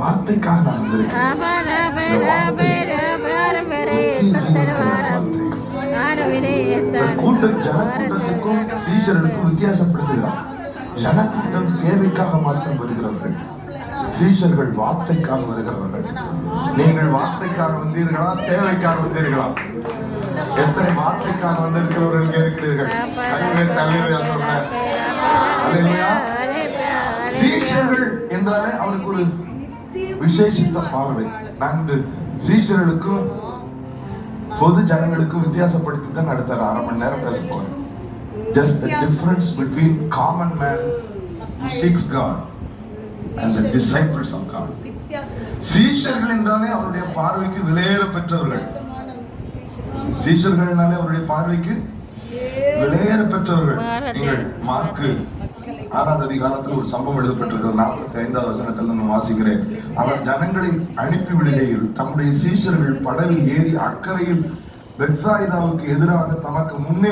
வார்த்தைக்காக நான் வந்திருக்கிறேன். கூட்டம் ஜனக்கூட்டத்துக்கும் சீஷர்களுக்கும் வித்தியாசப்படுத்துகிறார். ஜனக்கூட்டம் தேவைக்காக மாற்றம் வருகிறவர்கள், சீஷர்கள் வார்த்தைக்காக வருகிறவர்கள். நீங்கள் வார்த்தைக்காக வந்தீர்களா, தேவைக்காக வந்தீர்களா? எத்தனை வார்த்தைக்காக வந்திருக்கிறவர்கள் இருக்கிறீர்கள்? சீஷர்கள் என்றாலே அவருக்கு ஒரு விசேஷித்த பார்வை. நான் சீஷர்களுக்கும் பொது ஜனங்களுக்கும் வித்தியாசப்படுத்தி தான் அடுத்த 1/2 மணி நேரம் பேச போறேன். Just the difference between common man who seeks God and the disciples of God. சீஷர்கள் என்றாலே அவருடைய பார்வைக்கு விலையேற பெற்றவர்கள். சீஷர்கள்னாலே அவருடைய பார்வைக்கு விலையேற பெற்றவர்கள். நீங்கள் மார்க்கு 6ஆம் அதிகாரத்தில் ஒரு சம்பவம் எழுதப்பட்டிருக்கிறது. 45வது வசனத்தில் நான் வாசிக்கிறேன். அவர் ஜனங்களை அனுப்பி விடுகையில் தம்முடைய சீஷர்கள் படவில் ஏறி அக்கறையில் பெத்சாயிதாவுக்கு எதிராக தமக்கு முன்னே